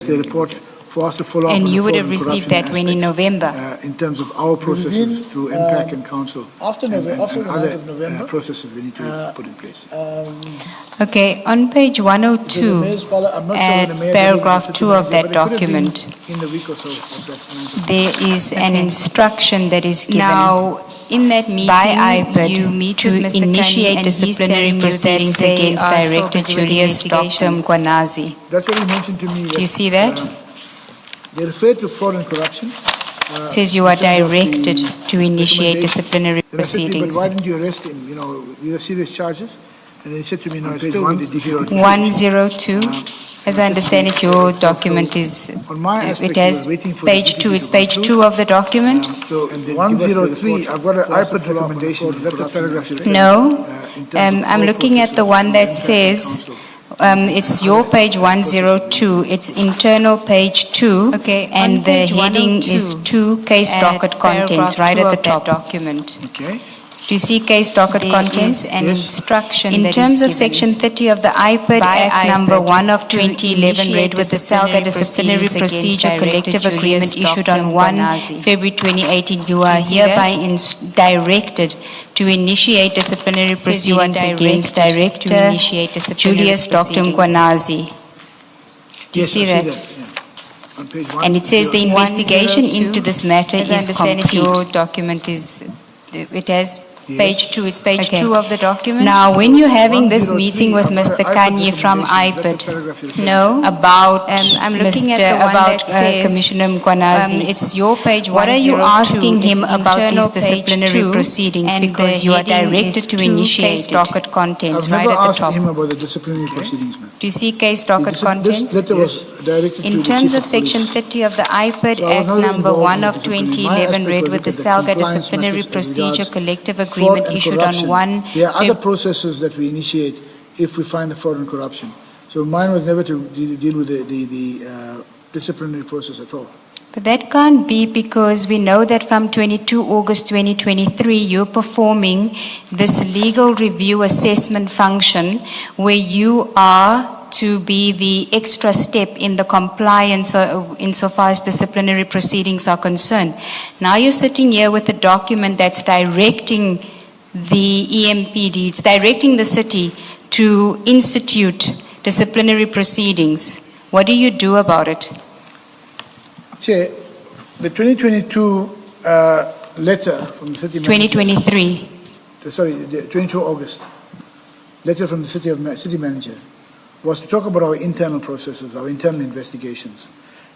The report for us to follow up. And on you the would have fraud and received corruption that when in aspects, November. in terms of our processes through MPAC and Council. After November, after and the other 9th of November, processes we need to put in place. Okay, on page 102, at paragraph 2 of that document, In the week or so of that financial. there is an instruction that is given. Now, in that meeting, by IPID, you meet to initiate disciplinary proceedings against Director Julius Dr. Mkwanazi. That's what he mentioned to me. You see that? They refer to fraud and corruption. It says you are directed to initiate disciplinary Then I said to him, proceedings. but why didn't you arrest him? You know, these are serious charges. And then he said to me, no, it's still with the DPO. 102, as I understand it, your document is, On my aspect, it has we were waiting for page the 2, it's DPP to page conclude. 2 of the document? So, and then 103, I've got an IPID recommendation. Is that the paragraph? you read? No, In terms of I'm all looking at the processes one that and says, council. it's your page 102, it's internal page 2, okay, and the heading is 2 case docket contents, right at the top. Document. Okay. Do you see case docket contents? Yes. An instruction In that terms is of given section 30 of the IPID Act number 1 of 2011, read with the Salga Disciplinary Procedure Collective Agreement issued on 1 February 2018, you are hereby directed to initiate disciplinary proceedings against Director Julius Dr. Mkwanazi. Do you Yes, see I that? Yeah. On page 1. And it says the investigation 102, into this matter as I is understand it, complete. your document is, it has Yes. page 2, it's page Okay. 2 of the document. Now, when you're having this 103, meeting with I've got Mr. an Kanye from recommendation. Is that the paragraph IPID, you're no, about I'm looking at Mr. the one about that says, Commissioner Mkwanazi. it's your page What are you 102, asking him it's about internal these page disciplinary 2, proceedings? and Because the you are heading directed is to 2 initiate case docket contents I've right never at the asked top. him about the disciplinary proceedings, ma'am. Do you see case docket This contents? letter was directed to In the terms chief of section police. 30 of the IPID So I was Act not number involved 1 in of the disciplinary. My 2011, aspect read was with the look at the Salga compliance Disciplinary matters as Procedure regards Collective fraud Agreement and issued corruption. on 1 There are other Feb- processes that we initiate if we find the fraud and corruption. So mine was never to deal with the disciplinary process at all. But that can't be, because we know that from 22 August 2023, you're performing this legal review assessment function where you are to be the extra step in the compliance insofar as disciplinary proceedings are concerned. Now you're sitting here with a document that's directing the EMPD, it's directing the city to institute disciplinary proceedings. What do you do about it? Chair, the 2022 letter from the city manager. 2023. Sorry, the 22 August letter from the city manager was to talk about our internal processes, our internal investigations.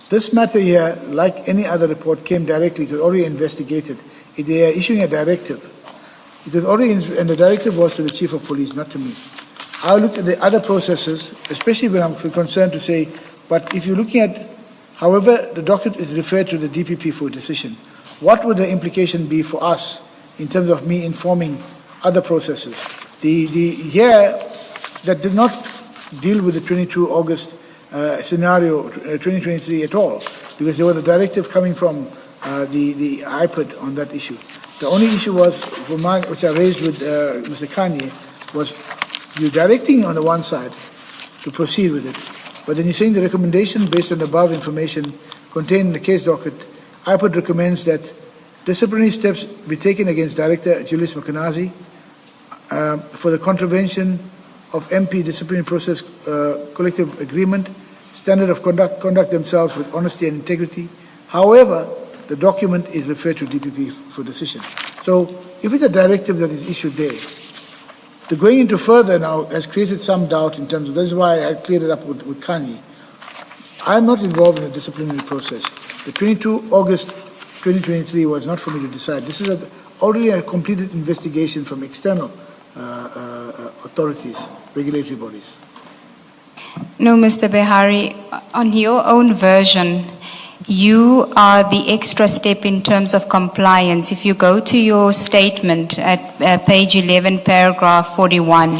This matter here, like any other report, came directly. It was already investigated. They are issuing a directive. It was already, and the directive was to the chief of police, not to me. I looked at the other processes, especially when I'm concerned to say, but if you're looking at, however, the document is referred to the DPP for decision, what would the implication be for us in terms of me informing other processes? Here, that did not deal with the 22 August scenario, 2023 at all, because there was a directive coming from the IPID on that issue. The only issue was, for mine, which I raised with Mr. Kanye, was you directing on the one side to proceed with it, but then you're saying the recommendation based on the above information contained in the case docket, IPID recommends that disciplinary steps be taken against Director Julius Mkwanazi for the contravention of MP disciplinary process collective agreement, standard of conduct themselves with honesty and integrity. However, the document is referred to DPP for decision. So if it's a directive that is issued there, the going into further now has created some doubt in terms of, that's why I cleared it up with Kanye. I'm not involved in the disciplinary process. The 22 August 2023 was not for me to decide. This is already a completed investigation from external authorities, regulatory bodies. No, Mr. Behari, on your own version, you are the extra step in terms of compliance. If you go to your statement at page 11, paragraph 41,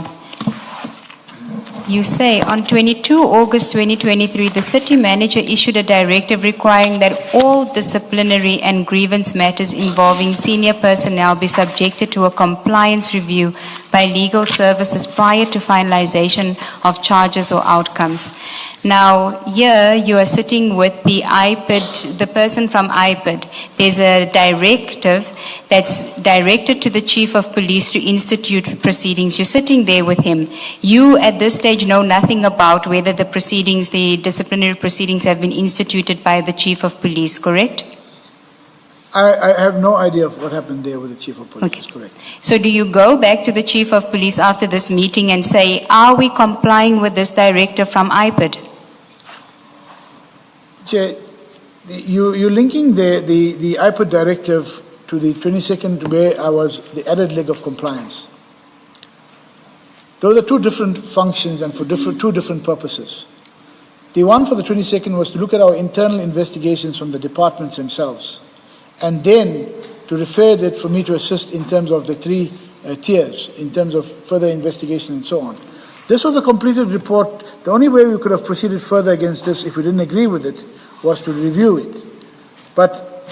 you say, on 22 August 2023, the city manager issued a directive requiring that all disciplinary and grievance matters involving senior personnel be subjected to a compliance review by legal services prior to finalization of charges or outcomes. Now, here you are sitting with the IPID, the person from IPID. There's a directive that's directed to the Chief of Police to institute proceedings. You're sitting there with him. You, at this stage, know nothing about whether the proceedings, the disciplinary proceedings have been instituted by the Chief of Police, correct? I have no idea of what happened there with the Chief of Police. Okay. That's correct. So do you go back to the Chief of Police after this meeting and say, are we complying with this directive from IPID? Chair, you're linking the IPID directive to the 22nd, where I was the added leg of compliance. Those are two different functions and for two different purposes. The one for the 22nd was to look at our internal investigations from the departments themselves, and then to refer it for me to assist in terms of the three tiers, in terms of further investigation and so on. This was a completed report. The only way we could have proceeded further against this, if we didn't agree with it, was to review it. But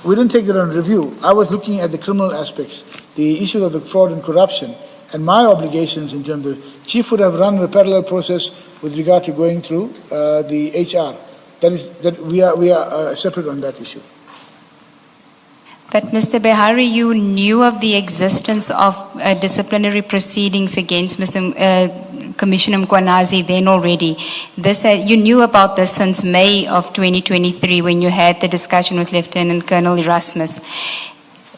we didn't take that on review. I was looking at the criminal aspects, the issues of the fraud and corruption, and my obligations in terms of Chief would have run a parallel process with regard to going through the HR. That we are separate on that issue. But Mr. Behari, you knew of the existence of disciplinary proceedings against Mr. Commissioner Mkwanazi then already. You knew about this since May of 2023 when you had the discussion with Lieutenant Colonel Erasmus.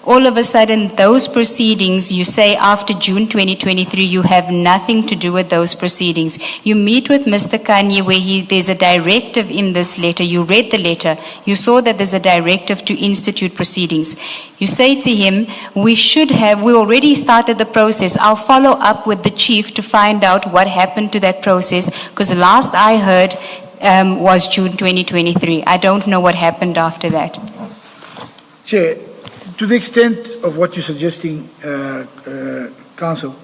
All of a sudden, those proceedings, you say after June 2023, you have nothing to do with those proceedings. You meet with Mr. Kanye where there's a directive in this letter. You read the letter. You saw that there's a directive to institute proceedings. You say to him, we already started the process. I'll follow up with the chief to find out what happened to that process, because the last I heard was June 2023. I don't know what happened after that. Chair, to the extent of what you're suggesting, Council,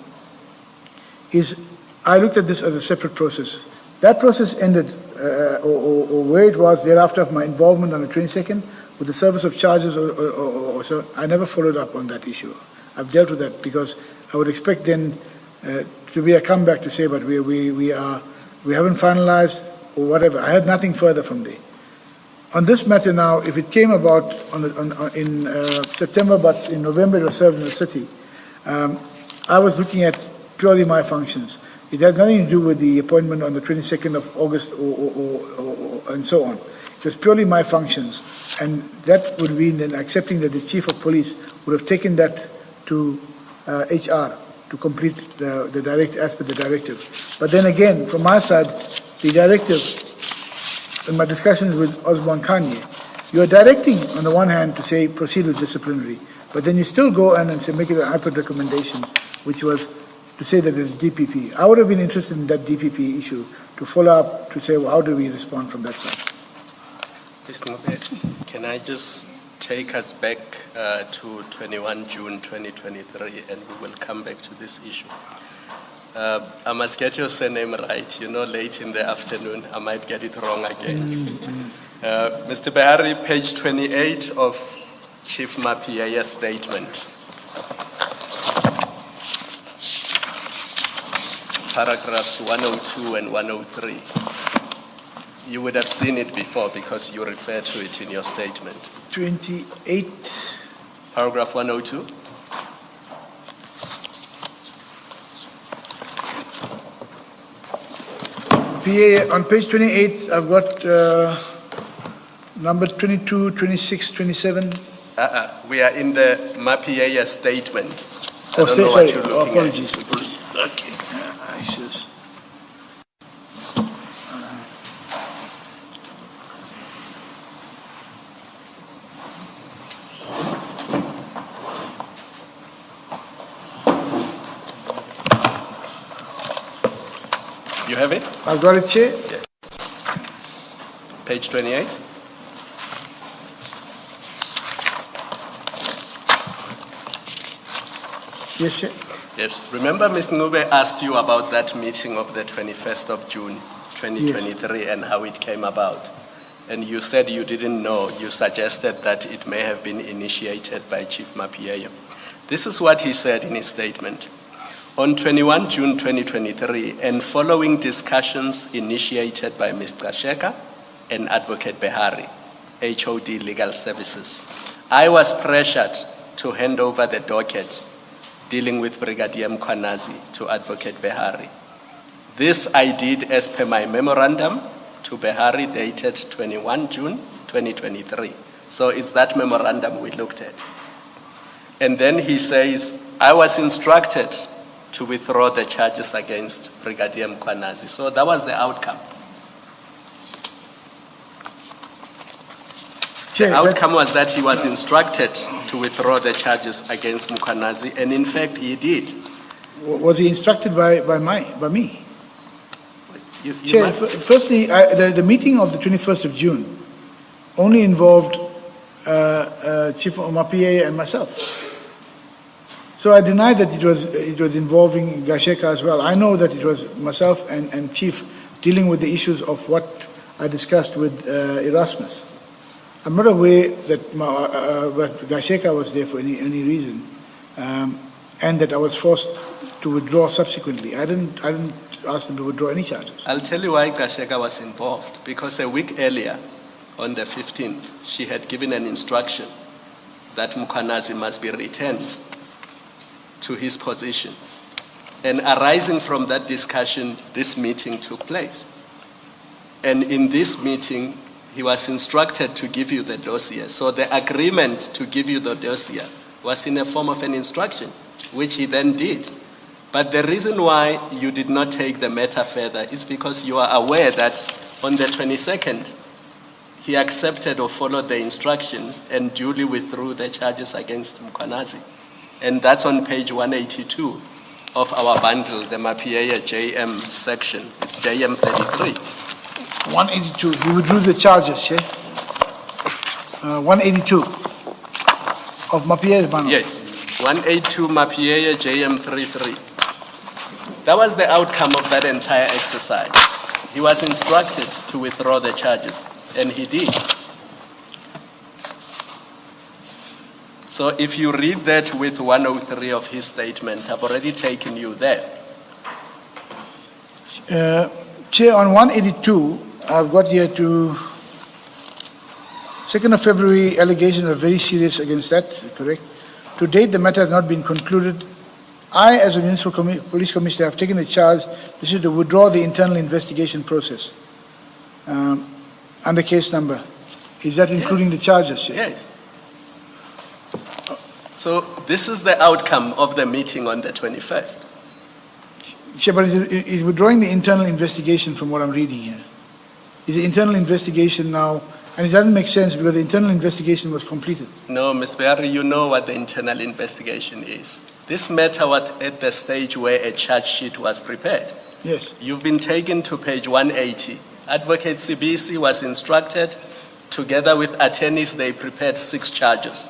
is I looked at this as a separate process. That process ended, or where it was thereafter of my involvement on the 22nd with the service of charges, or so. I never followed up on that issue. I've dealt with that because I would expect then to be a comeback to say, but we haven't finalized or whatever. I had nothing further from there. On this matter now, if it came about in September, but in November it was served in the city, I was looking at purely my functions. It had nothing to do with the appointment on the 22nd of August and so on. It was purely my functions. And that would mean then accepting that the Chief of Police would have taken that to HR to complete the direct as per the directive. But then again, from my side, the directive, in my discussions with Osborne Kanye, you are directing on the one hand to say proceed with disciplinary, but then you still go and say make it an IPID recommendation, which was to say that there's DPP. I would have been interested in that DPP issue to follow up to say, well, how do we respond from that side? Mr. Nube, can I just take us back to 21 June 2023 and we will come back to this issue. I must get your surname right. You know, late in the afternoon, I might get it wrong again. Mr. Behari, page 28 of Chief Mapia's statement. Paragraphs 102 and 103. You would have seen it before because you referred to it in your statement. 28. Paragraph 102. PA, on page 28, I've got number 22, 26, 27. We are in the MAPIA statement. I Oh, don't know what sorry. you're looking Apologies. at. Apologies. Okay. I just. You have it? I've got it, Chair. Yeah. Page 28. Yes, Chair. Yes. Remember, Ms. Nube asked you about that meeting of the 21st of June, 2023, and how it came about. And you said you didn't know. You suggested that it may have been initiated by Chief Mapia. This is what he said in his statement. On 21 June 2023, and following discussions initiated by Mr. Sheka and Advocate Behari, HOD Legal Services, I was pressured to hand over the docket dealing with Brigadier Mkhwanazi to Advocate Behari. This I did as per my memorandum to Behari dated 21 June 2023. So it's that memorandum we looked at. And then he says, I was instructed to withdraw the charges against Brigadier Mkhwanazi. So that was the outcome. The outcome was that he was instructed to withdraw the charges against Mkhwanazi, and in fact he did. Was he instructed by me? You Chair, might- firstly, the meeting of the 21st of June only involved Chief Omapie and myself. So I deny that it was involving Gasheka as well. I know that it was myself and Chief dealing with the issues of what I discussed with Erasmus. I'm not aware that Gasheka was there for any reason, and that I was forced to withdraw subsequently. I didn't ask them to withdraw any charges. I'll tell you why Gasheka was involved. Because a week earlier, on the 15th, she had given an instruction that Mkhwanazi must be returned to his position. And arising from that discussion, this meeting took place. And in this meeting, he was instructed to give you the dossier. So the agreement to give you the dossier was in the form of an instruction, which he then did. But the reason why you did not take the matter further is because you are aware that on the 22nd, he accepted or followed the instruction and duly withdrew the charges against Mkhwanazi. And that's on page 182 of our bundle, the Mapieya JM section. It's JM 33. 182, he withdrew the charges, Chair. 182 of Mapie's bundle. Yes, 182 Mapieya JM 33. That was the outcome of that entire exercise. He was instructed to withdraw the charges, and he did. So if you read that with 103 of his statement, I've already taken you there. Chair, on 182, I've got here to 2nd of February, allegations are very serious against that, correct? To date, the matter has not been concluded. I, as a municipal police commissioner, have taken the charge to withdraw the internal investigation process under case number. Is that including the charges, Chair? Yes. So this is the outcome of the meeting on the 21st. Chair, but is withdrawing the internal investigation from what I'm reading here? Is the internal investigation now, and it doesn't make sense because the internal investigation was completed. No, Ms. Behari, you know what the internal investigation is. This matter was at the stage where a charge sheet was prepared. Yes. You've been taken to page 180. Advocate CBC was instructed, together with attorneys, they prepared 6 charges.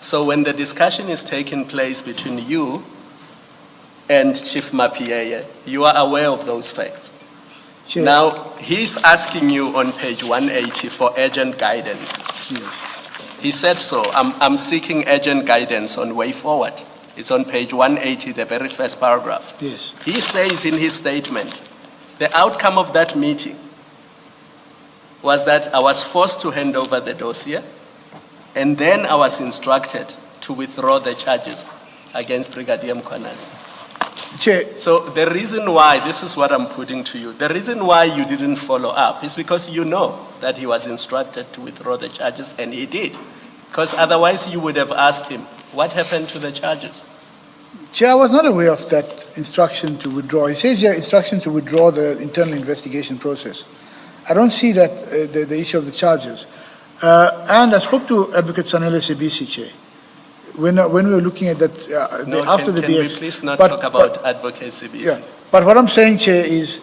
So when the discussion is taking place between you and Chief Mapieya, you are aware of those facts. Chair. Now, he's asking you on page 180 for urgent guidance. Yes. He said so. I'm seeking urgent guidance on way forward. It's on page 180, the very first paragraph. Yes. He says in his statement, the outcome of that meeting was that I was forced to hand over the dossier, and then I was instructed to withdraw the charges against Brigadier Mkhwanazi. Chair, So the reason why, this is what I'm putting to you, the reason why you didn't follow up is because you know that he was instructed to withdraw the charges, and he did. Because otherwise you would have asked him, what happened to the charges? Chair, I was not aware of that instruction to withdraw. It says here instruction to withdraw the internal investigation process. I don't see that, the issue of the charges. And I spoke to Advocate Sanele Sebisi, Chair, when we were looking at that after the can we BS. please not But- talk about but- advocacy? Yeah, but what I'm saying, Chair, is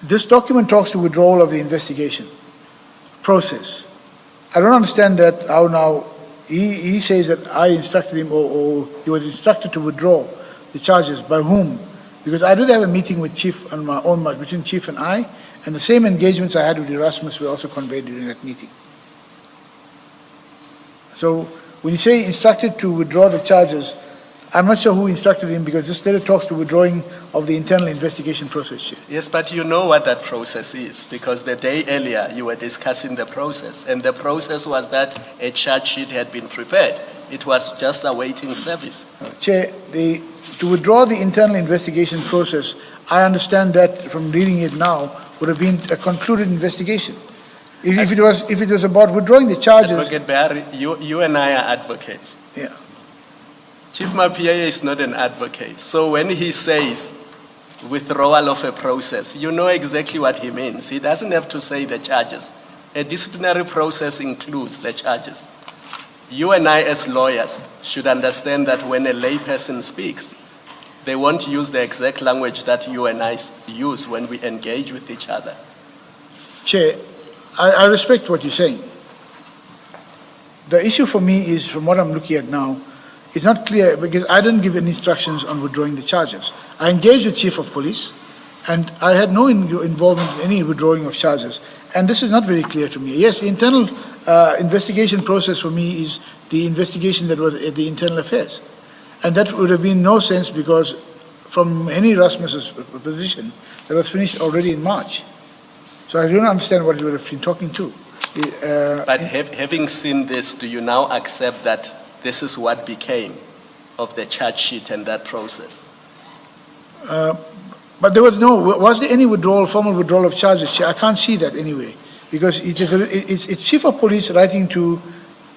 this document talks to withdrawal of the investigation process. I don't understand that how now he says that I instructed him or he was instructed to withdraw the charges. By whom? Because I did have a meeting with Chief on my own, between Chief and I, and the same engagements I had with Erasmus were also conveyed during that meeting. So when you say instructed to withdraw the charges, I'm not sure who instructed him because this letter talks to withdrawing of the internal investigation process, Chair. Yes, but you know what that process is, because the day earlier you were discussing the process, and the process was that a charge sheet had been prepared. It was just awaiting service. Chair, to withdraw the internal investigation process, I understand that from reading it now, would have been a concluded investigation. If it was about withdrawing the charges, Advocate Barry, you and I are advocates. yeah. Chief Mapia is not an advocate. So when he says withdrawal of a process, you know exactly what he means. He doesn't have to say the charges. A disciplinary process includes the charges. You and I as lawyers should understand that when a layperson speaks, they won't use the exact language that you and I use when we engage with each other. Chair, I respect what you're saying. The issue for me is, from what I'm looking at now, it's not clear because I didn't give any instructions on withdrawing the charges. I engaged with Chief of Police, and I had no involvement in any withdrawing of charges. And this is not very clear to me. Yes, the internal investigation process for me is the investigation that was at the internal affairs. And that would have been no sense because from Henny Rasmus's position, that was finished already in March. So I don't understand what you would have been talking to. But having seen this, do you now accept that this is what became of the charge sheet and that process? But there was there any withdrawal, formal withdrawal of charges? Chair? I can't see that anyway, because it's Chief of Police writing to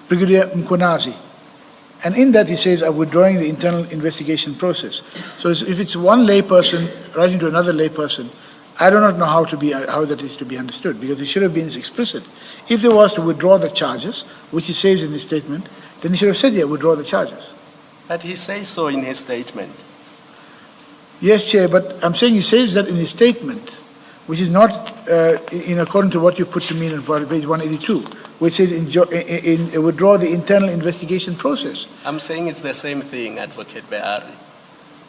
Brigadier Mkonazi. And in that he says, I'm withdrawing the internal investigation process. So if it's one layperson writing to another layperson, I do not know how that is to be understood, because it should have been explicit. If there was to withdraw the charges, which he says in his statement, then he should have said, yeah, withdraw the charges. But he says so in his statement. Yes, Chair, but I'm saying he says that in his statement, which is not in accordance to what you put to me on page 182, which says withdraw the internal investigation process. I'm saying it's the same thing, Advocate Behari.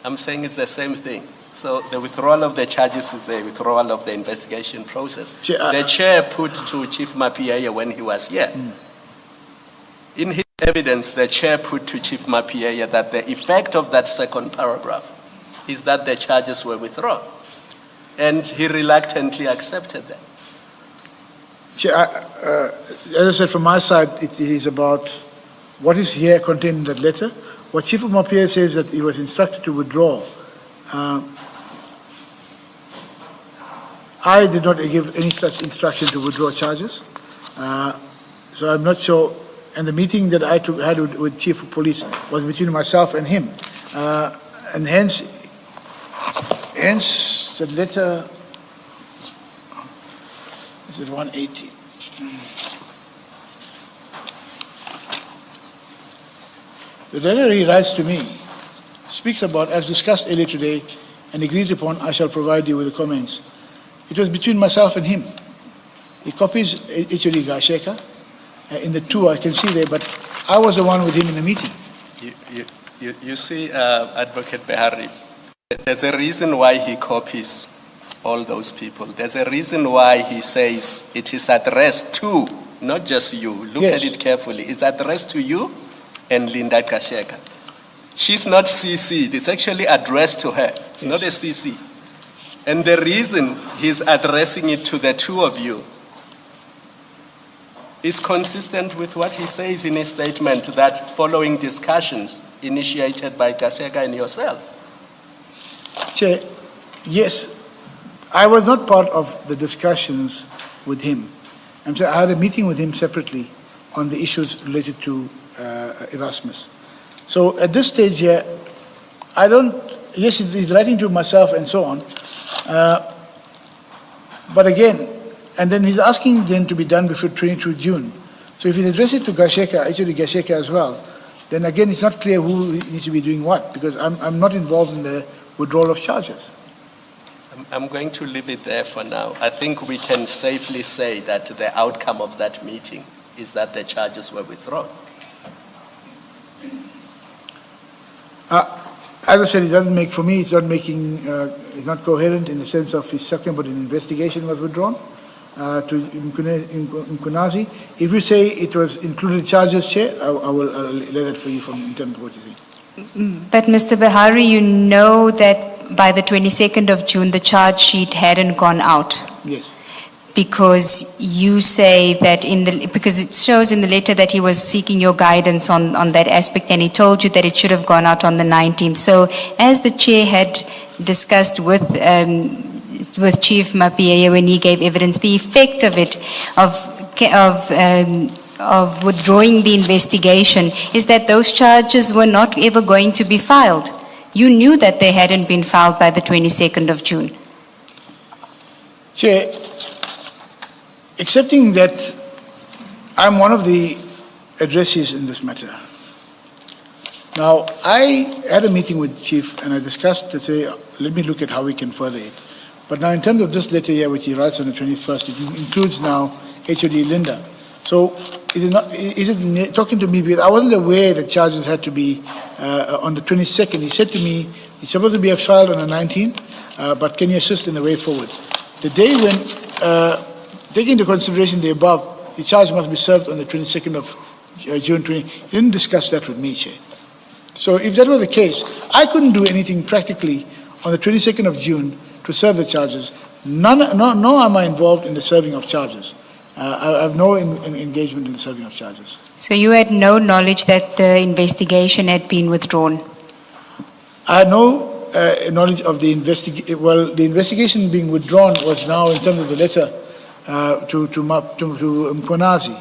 I'm saying it's the same thing. So the withdrawal of the charges is the withdrawal of the investigation process. Chair, the chair put to Chief Mapia when he was here. In his evidence, the chair put to Chief Mapia that the effect of that second paragraph is that the charges were withdrawn. And he reluctantly accepted that. Chair, as I said, from my side, it is about what is here contained in that letter. What Chief of Mapia says that he was instructed to withdraw. I did not give any such instruction to withdraw charges. So I'm not sure. And the meeting that I had with Chief of Police was between myself and him. And hence the letter, is it 180? The letter he writes to me speaks about, as discussed earlier today and agreed upon, I shall provide you with the comments. It was between myself and him. He copies HOD Gasheka. In the two I can see there, but I was the one with him in the meeting. You see, Advocate Behari, there's a reason why he copies all those people. There's a reason why he says it is addressed to, not just you. Look Yes. at it carefully. It's addressed to you and Linda Kasheka. She's not CC'd. It's actually addressed to her. It's not a CC. And the reason he's addressing it to the two of you is consistent with what he says in his statement that following discussions initiated by Kasheka and yourself. Chair, yes, I was not part of the discussions with him. I'm saying I had a meeting with him separately on the issues related to Erasmus. So at this stage here, yes, he's writing to myself and so on, but again, and then he's asking then to be done before 22 June. So if he addresses it to Gasheka, actually Gasheka as well, then again it's not clear who needs to be doing what, because I'm not involved in the withdrawal of charges. I'm going to leave it there for now. I think we can safely say that the outcome of that meeting is that the charges were withdrawn. As I said, it doesn't make, for me, it's not coherent in the sense of his talking about an investigation was withdrawn to Mkunazi. If you say it was included charges, Chair, I will lay that for you from in terms of what you think. But Mr. Behari, you know that by the 22nd of June, the charge sheet hadn't gone out. Yes. Because you say that because it shows in the letter that he was seeking your guidance on that aspect, and he told you that it should have gone out on the 19th. So as the chair had discussed with Chief Mapieye when he gave evidence, the effect of it, of withdrawing the investigation, is that those charges were not ever going to be filed. You knew that they hadn't been filed by the 22nd of June. Chair, accepting that I'm one of the addressees in this matter. Now, I had a meeting with Chief and I discussed to say, let me look at how we can further it. But now in terms of this letter here, which he writes on the 21st, it includes now HOD Linda. So is it talking to me, because I wasn't aware that charges had to be on the 22nd. He said to me, it's supposed to be filed on the 19th, but can you assist in the way forward? The day when, taking into consideration the above, the charge must be served on the 22nd of June 20. He didn't discuss that with me, Chair. So if that were the case, I couldn't do anything practically on the 22nd of June to serve the charges. Nor am I involved in the serving of charges. I have no engagement in the serving of charges. So you had no knowledge that the investigation had been withdrawn? I had no knowledge of the investigation. Well, the investigation being withdrawn was now in terms of the letter to Mkonazi.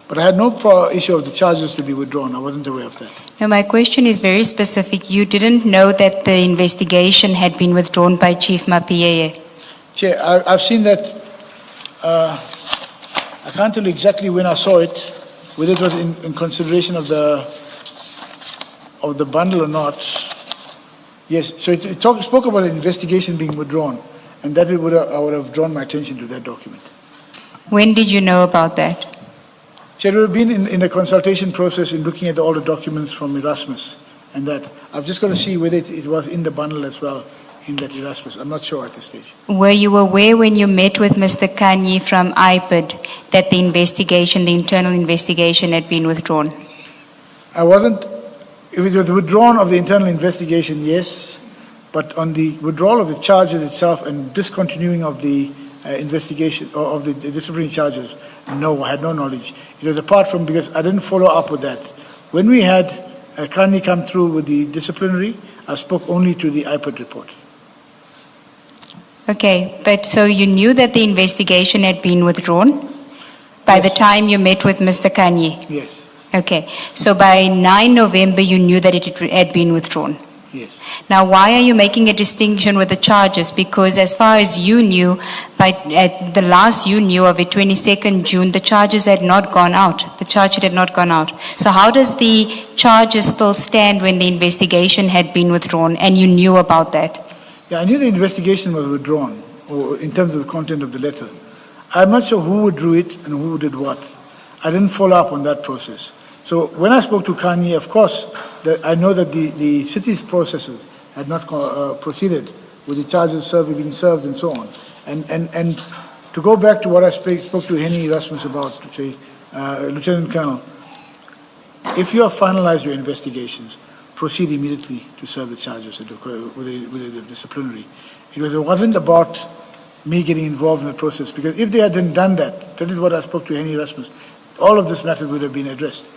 But I had no issue of the charges to be withdrawn. I wasn't aware of that. Now, my question is very specific. You didn't know that the investigation had been withdrawn by Chief Mapieye? Chair, I've seen that. I can't tell you exactly when I saw it, whether it was in consideration of the bundle or not. Yes, so it spoke about an investigation being withdrawn, and that I would have drawn my attention to that document. When did you know about that? Chair, we've been in a consultation process in looking at all the documents from Erasmus, and that I've just got to see whether it was in the bundle as well, in that Erasmus. I'm not sure at this stage. Were you aware when you met with Mr. Kanye from IPID that the investigation, the internal investigation, had been withdrawn? I wasn't. If it was withdrawn of the internal investigation, yes, but on the withdrawal of the charges itself and discontinuing of the investigation or of the disciplinary charges, no, I had no knowledge. It was apart from, because I didn't follow up with that. When we had Kanye come through with the disciplinary, I spoke only to the IPID report. Okay, but so you knew that the investigation had been withdrawn by the time you met with Mr. Kanye? Yes. Okay, so by 9 November you knew that it had been withdrawn? Yes. Now, why are you making a distinction with the charges? Because as far as you knew, at the last you knew of it, 22nd June, the charges had not gone out. The charge sheet had not gone out. So how does the charges still stand when the investigation had been withdrawn and you knew about that? Yeah, I knew the investigation was withdrawn, or in terms of the content of the letter. I'm not sure who withdrew it and who did what. I didn't follow up on that process. So when I spoke to Kanye, of course, I know that the city's processes had not proceeded with the charges being served and so on. And to go back to what I spoke to Henny Erasmus about, to say, Lieutenant Colonel, if you have finalized your investigations, proceed immediately to serve the charges with the disciplinary. It wasn't about me getting involved in the process, because if they hadn't done that, that is what I spoke to Henny Erasmus, all of this matter would have been addressed.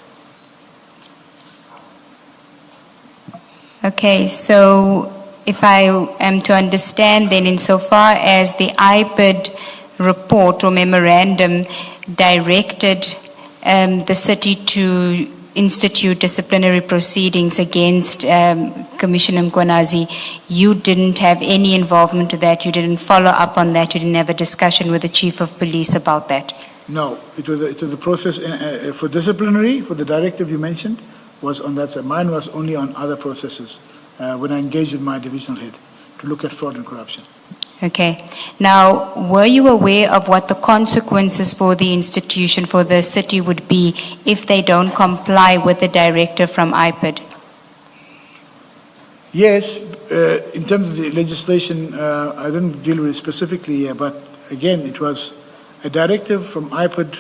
Okay, so if I am to understand then, insofar as the IPID report or memorandum directed the city to institute disciplinary proceedings against Commissioner Mkonazi, you didn't have any involvement to that, you didn't follow up on that, you didn't have a discussion with the Chief of Police about that? No, it was a process for disciplinary, for the directive you mentioned, was on that side. Mine was only on other processes when I engaged with my divisional head to look at fraud and corruption. Okay. Now, were you aware of what the consequences for the institution, for the city would be if they don't comply with the directive from IPID? Yes, in terms of the legislation, I didn't deal with it specifically, but again, it was a directive from IPID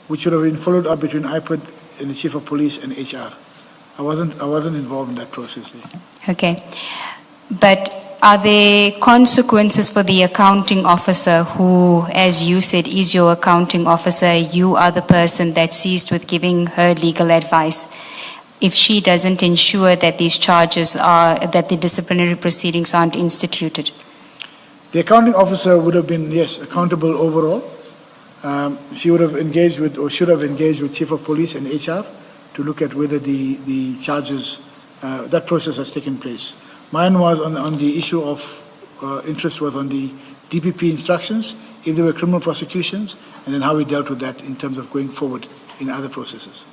which should have been followed up between IPID and the Chief of Police and HR. I wasn't involved in that process there. Okay. But are there consequences for the accounting officer who, as you said, is your accounting officer? You are the person that's seized with giving her legal advice. If she doesn't ensure that these charges are, that the disciplinary proceedings aren't instituted? The accounting officer would have been, yes, accountable overall. She would have engaged with, or should have engaged with Chief of Police and HR to look at whether the charges, that process has taken place. Mine was on the issue of interest was on the DPP instructions, if there were criminal prosecutions, and then how we dealt with that in terms of going forward in other processes.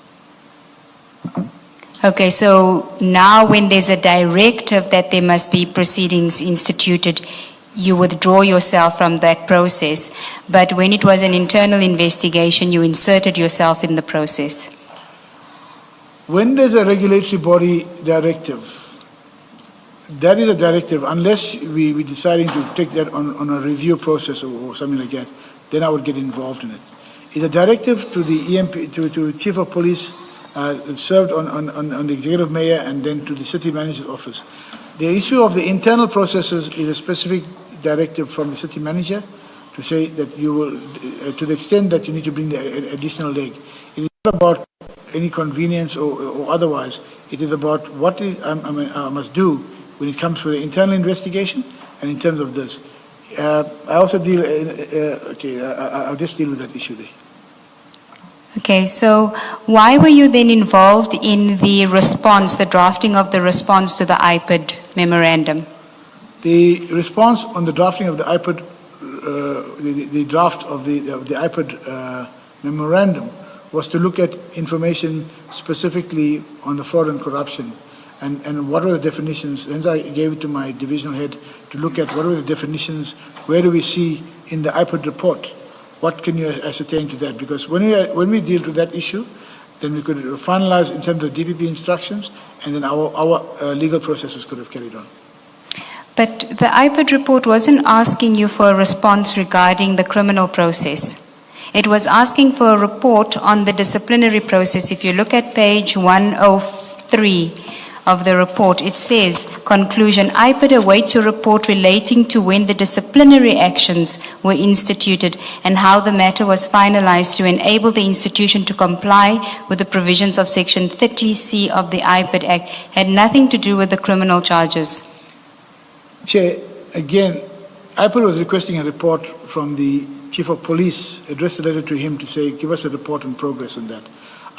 Okay, so now when there's a directive that there must be proceedings instituted, you withdraw yourself from that process. But when it was an internal investigation, you inserted yourself in the process. When there's a regulatory body directive, that is a directive, unless we're deciding to take that on a review process or something like that, then I would get involved in it. It's a directive to the EMP, to Chief of Police, served on the Executive Mayor and then to the City Manager's office. The issue of the internal processes is a specific directive from the City Manager to say that you will, to the extent that you need to bring the additional leg. It is not about any convenience or otherwise. It is about what I must do when it comes to the internal investigation and in terms of this. I also deal, I'll just deal with that issue there. Okay, so why were you then involved in the response, the drafting of the response to the IPID memorandum? The response on the drafting of the IPID, the draft of the IPID memorandum was to look at information specifically on the fraud and corruption and what were the definitions. Hence I gave it to my divisional head to look at what were the definitions, where do we see in the IPID report, what can you ascertain to that? Because when we deal with that issue, then we could finalize in terms of DPP instructions, and then our legal processes could have carried on. But the IPID report wasn't asking you for a response regarding the criminal process. It was asking for a report on the disciplinary process. If you look at page 103 of the report, it says, conclusion, IPID awaits a report relating to when the disciplinary actions were instituted and how the matter was finalized to enable the institution to comply with the provisions of Section 30C of the IPID Act. Had nothing to do with the criminal charges. Chair, again, IPID was requesting a report from the Chief of Police, addressed a letter to him to say, give us a report on progress on that.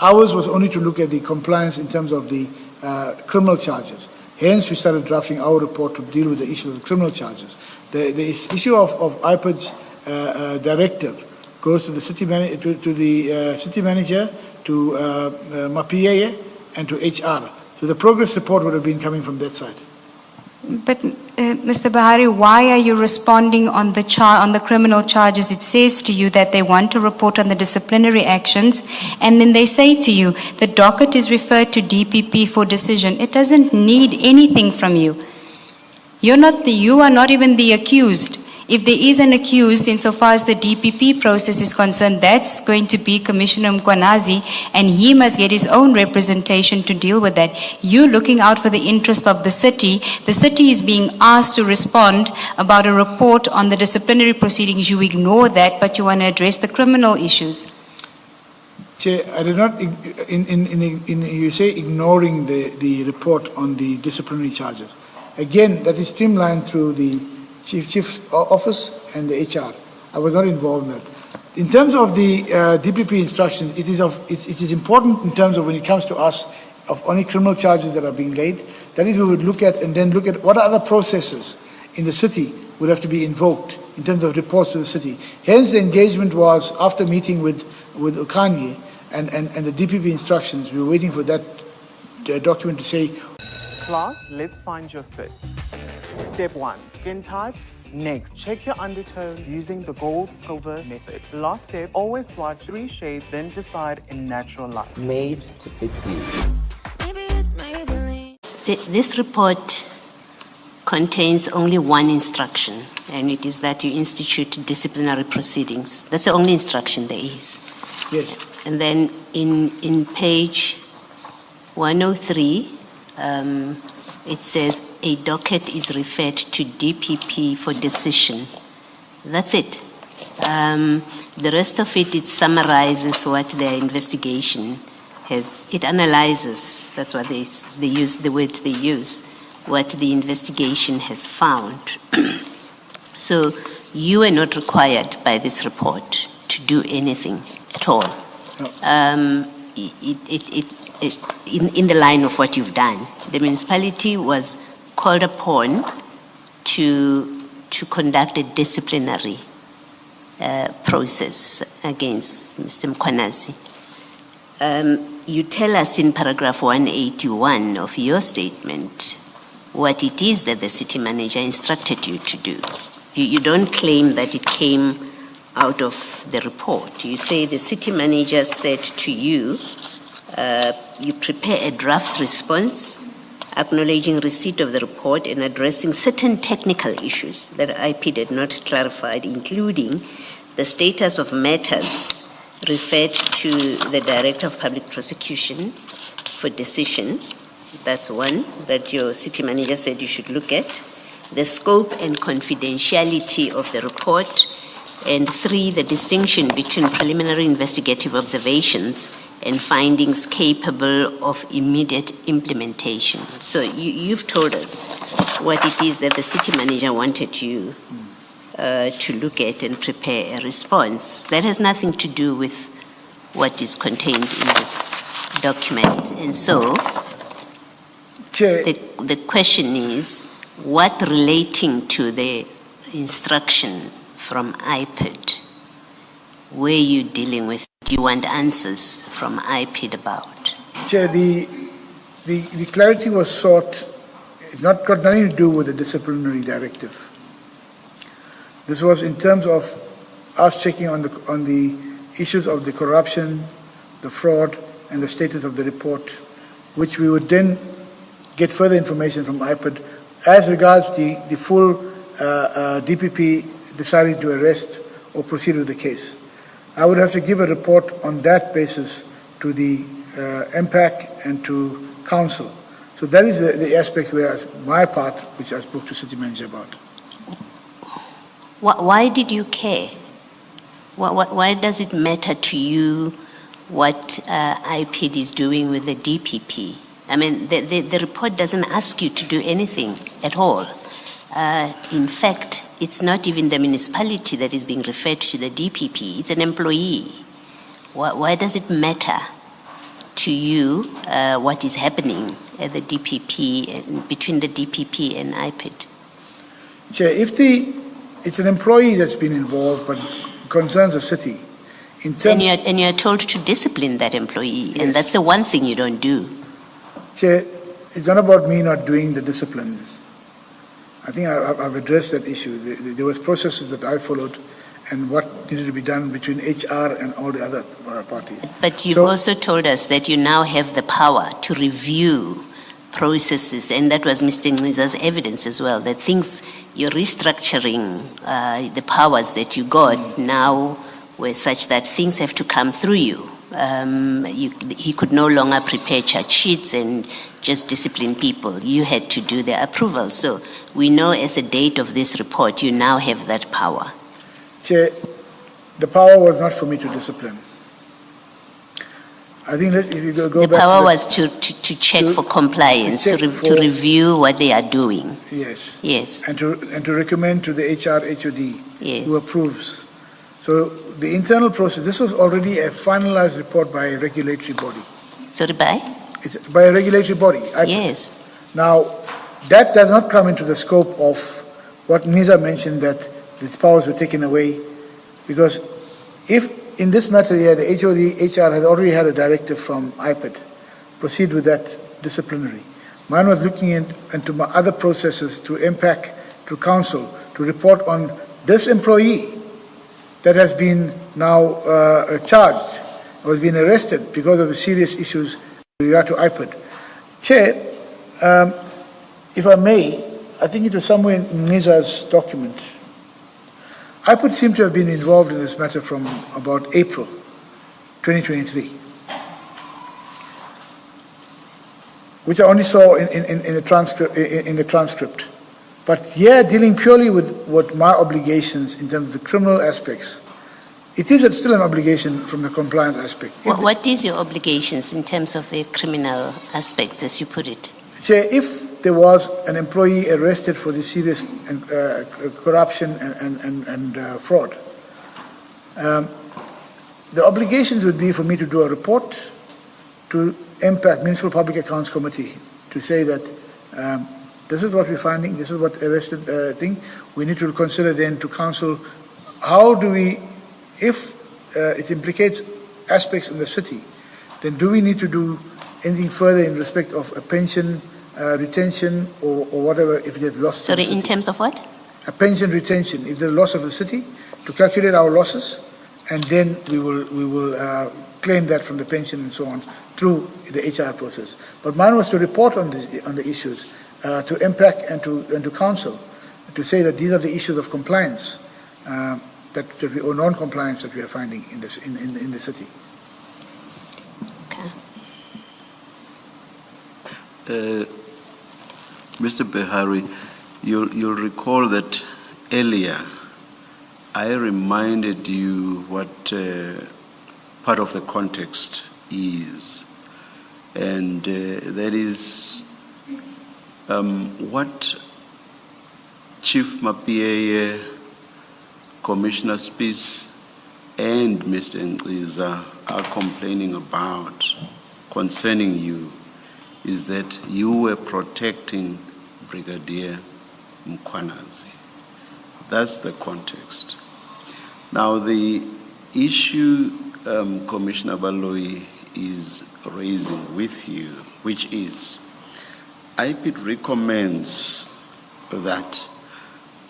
Ours was only to look at the compliance in terms of the criminal charges. Hence, we started drafting our report to deal with the issue of the criminal charges. The issue of IPID's directive goes to the city manager, to MAPIA, and to HR. So the progress report would have been coming from that side. But Mr. Bahari, why are you responding on the criminal charges? It says to you that they want a report on the disciplinary actions, and then they say to you the docket is referred to DPP for decision. It doesn't need anything from you. You are not even the accused. If there is an accused, insofar as the DPP process is concerned, that's going to be Commissioner Mkwanazi, and he must get his own representation to deal with that. You looking out for the interest of the city is being asked to respond about a report on the disciplinary proceedings. You ignore that, but you want to address the criminal issues. Chair, I did not, you say ignoring the report on the disciplinary charges. Again, that is streamlined through the Chief's office and the HR. I was not involved in that. In terms of the DPP instructions, it is important in terms of when it comes to us of any criminal charges that are being laid. That is, we would look at and then look at what other processes in the city would have to be invoked in terms of reports to the city. Hence, the engagement was after meeting with Okanye and the DPP instructions. We were waiting for that document to say. Class, let's find your fit. Step 1, skin type. Next, check your undertone using the gold-silver method. Last step, always swatch 3 shades, then decide in natural light. Made to fit you. This report contains only one instruction, and it is that you institute disciplinary proceedings. That's the only instruction there is. Yes. And then in page 103, it says a docket is referred to DPP for decision. That's it. The rest of it, it summarizes what their investigation has, it analyzes, that's what they use, the word they use, what the investigation has found. So you are not required by this report to do anything at all. No. In the line of what you've done. The municipality was called upon to conduct a disciplinary process against Mr. Mkhwanazi. You tell us in paragraph 181 of your statement what it is that the city manager instructed you to do. You don't claim that it came out of the report. You say the city manager said to you, you prepare a draft response acknowledging receipt of the report and addressing certain technical issues that IP did not clarify, including the status of matters referred to the Director of Public Prosecution for decision. That's one that your city manager said you should look at. The scope and confidentiality of the report. And 3, the distinction between preliminary investigative observations and findings capable of immediate implementation. So you've told us what it is that the city manager wanted you to look at and prepare a response. That has nothing to do with what is contained in this document. And so Chair, the question is, what relating to the instruction from IPID were you dealing with? Do you want answers from IPID about? Chair, the clarity was sought. It's got nothing to do with the disciplinary directive. This was in terms of us checking on the issues of the corruption, the fraud, and the status of the report, which we would then get further information from IPID as regards the full DPP deciding to arrest or proceed with the case. I would have to give a report on that basis to the MPAC and to Council. So that is the aspect where my part, which I spoke to City Manager about. Why did you care? Why does it matter to you what IPID is doing with the DPP? I mean, the report doesn't ask you to do anything at all. In fact, it's not even the municipality that is being referred to the DPP, it's an employee. Why does it matter to you what is happening at the DPP and between the DPP and IPID? Chair, if it's an employee that's been involved but concerns the city, and you're told to discipline that employee, yes. And that's the one thing you don't do. Chair, it's not about me not doing the discipline. I think I've addressed that issue. There was processes that I followed and what needed to be done between HR and all the other parties. But you've also told us that you now have the power to review processes, and that was Mr. Ngiza's evidence as well, that things, you're restructuring the powers that you got now were such that things have to come through you. He could no longer prepare charge sheets and just discipline people. You had to do the approval. So we know as a date of this report, you now have that power. Chair, the power was not for me to discipline. I think that if you go the back... The power was to check for compliance, to review what they are doing. Yes. Yes. And to recommend to the HR HOD yes. who approves. So the internal process, this was already a finalized report by a regulatory body. Sorry, by? It's by a regulatory body. Yes. Now, that does not come into the scope of what Nisa mentioned, that its powers were taken away, because if in this matter here, the HR has already had a directive from IPID, proceed with that disciplinary. Mine was looking into my other processes to MPAC, to Council, to report on this employee that has been now charged, or has been arrested because of the serious issues with regard to IPID. Chair, if I may, I think it was somewhere in Nisa's document. IPID seemed to have been involved in this matter from about April 2023. which I only saw in the transcript. But here, dealing purely with what my obligations in terms of the criminal aspects, it is still an obligation from the compliance aspect. What is your obligations in terms of the criminal aspects, as you put it? Chair, if there was an employee arrested for the serious corruption and fraud, the obligations would be for me to do a report to MPAC, Municipal Public Accounts Committee, to say that this is what we're finding, this is what arrested thing. We need to consider then to council, how do we, if it implicates aspects in the city, then do we need to do anything further in respect of a pension retention or whatever if there's loss? Sorry, in terms of what? A pension retention, if there's loss of the city, to calculate our losses, and then we will claim that from the pension and so on through the HR process. But mine was to report on the issues to MPAC and to council, to say that these are the issues of compliance or non-compliance that we are finding in the city. Okay. Mr. Behari, you'll recall that earlier I reminded you what part of the context is, and that is what Chief Mapieye, Commissioner Spies, and Mr. Nqiza are complaining about concerning you is that you were protecting Brigadier Mkhwanazi. That's the context. Now, the issue Commissioner Baloyi is raising with you, which is, IPID recommends that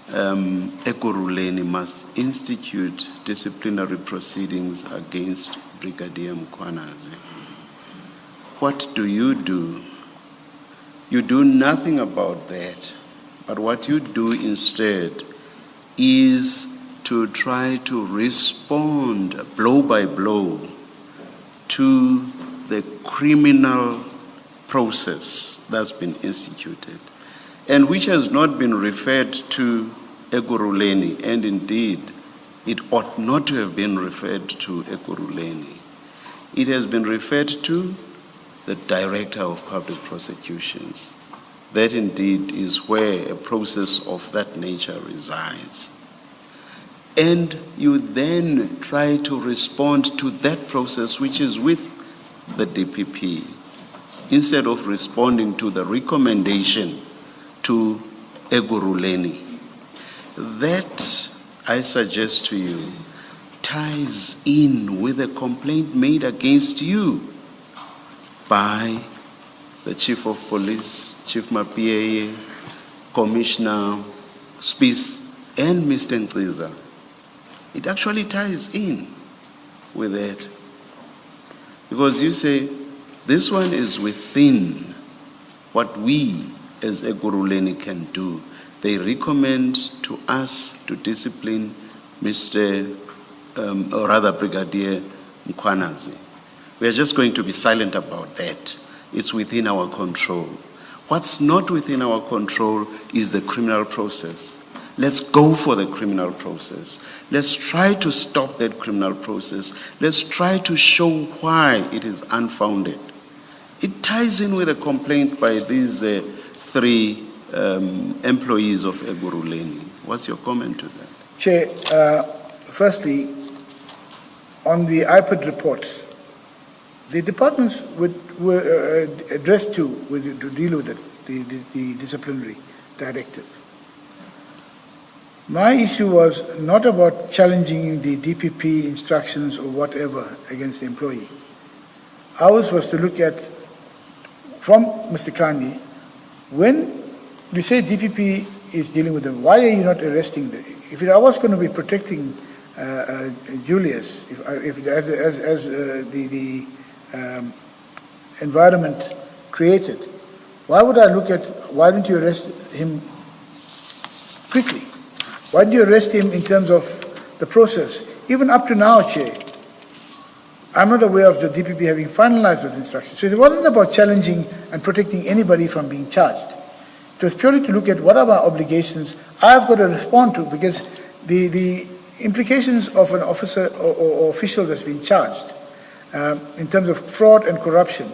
Ekurhuleni must institute disciplinary proceedings against Brigadier Mkhwanazi. What do? You do nothing about that, but what you do instead is to try to respond blow by blow to the criminal process that's been instituted and which has not been referred to Ekurhuleni, and indeed it ought not to have been referred to Ekurhuleni. It has been referred to the Director of Public Prosecutions. That indeed is where a process of that nature resides. And you then try to respond to that process which is with the DPP, instead of responding to the recommendation to Ekurhuleni. That, I suggest to you, ties in with a complaint made against you by the Chief of Police, Chief Mapieye, Commissioner Spies, and Mr. Nqiza. It actually ties in with that. Because you say, this one is within what we as Ekurhuleni can do. They recommend to us to discipline Brigadier Mkhwanazi. We are just going to be silent about that. It's within our control. What's not within our control is the criminal process. Let's go for the criminal process. Let's try to stop that criminal process. Let's try to show why it is unfounded. It ties in with a complaint by these three employees of Ekurhuleni. What's your comment to that? Chair, firstly, on the IPID report, the departments were addressed to deal with the disciplinary directive. My issue was not about challenging the DPP instructions or whatever against the employee. Ours was to look at, from Mr. Kanye, when we say DPP is dealing with them, why are you not arresting them? If I was going to be protecting Julius, as the environment created, why don't you arrest him quickly? Why do you arrest him in terms of the process? Even up to now, Chair, I'm not aware of the DPP having finalized those instructions. So it wasn't about challenging and protecting anybody from being charged. It was purely to look at what are my obligations I've got to respond to, because the implications of an officer or official that's been charged in terms of fraud and corruption,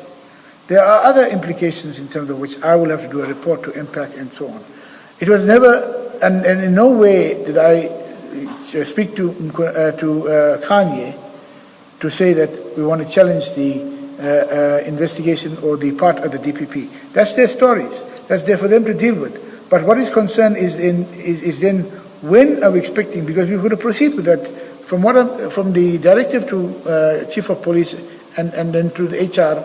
there are other implications in terms of which I will have to do a report to impact and so on. It was never, and in no way did I speak to Kanye to say that we want to challenge the investigation or the part of the DPP. That's their stories. That's there for them to deal with. But what is concerned is then when are we expecting, because we would proceed with that from the directive to Chief of Police and then to the HR.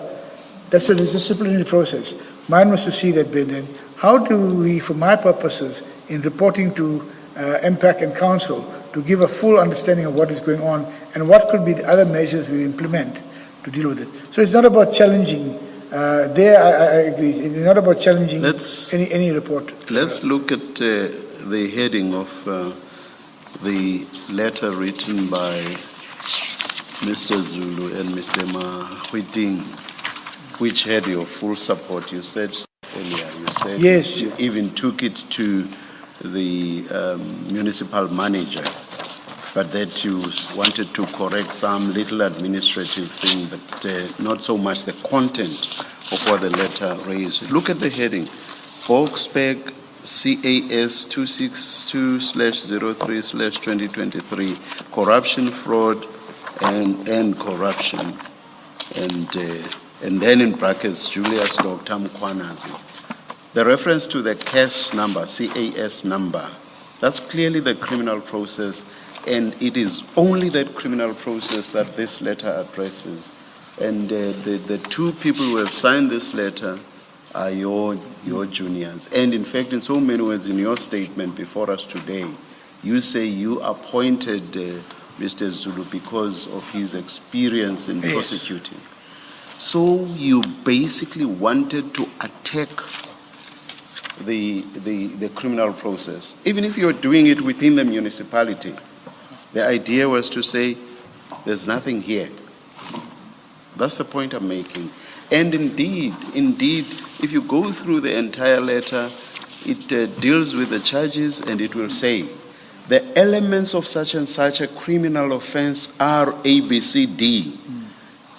That's a disciplinary process. Mine was to see that bid in. How do we, for my purposes, in reporting to MPAC and Council, to give a full understanding of what is going on and what could be the other measures we implement to deal with it. So it's not about challenging. I agree. It's not about challenging any report. Let's look at the heading of the letter written by Mr. Zulu and Mr. Mahwiting, which had your full support. You said earlier, yes, you even took it to the municipal manager, but that you wanted to correct some little administrative thing, but not so much the content of what the letter raised. Look at the heading, Volkswagen CAS 262/03/2023, corruption, fraud, and corruption, and then in brackets, Julius Dr. Mkwanazi. The reference to the CAS number, CAS number, that's clearly the criminal process, and it is only that criminal process that this letter addresses. And the two people who have signed this letter are your juniors. And in fact, in so many words, in your statement before us today, you say you appointed Mr. Zulu because of his experience in prosecuting. So you basically wanted to attack the criminal process, even if you're doing it within the municipality. The idea was to say, there's nothing here. That's the point I'm making. And indeed, if you go through the entire letter, it deals with the charges, and it will say, the elements of such and such a criminal offense are A, B, C, D.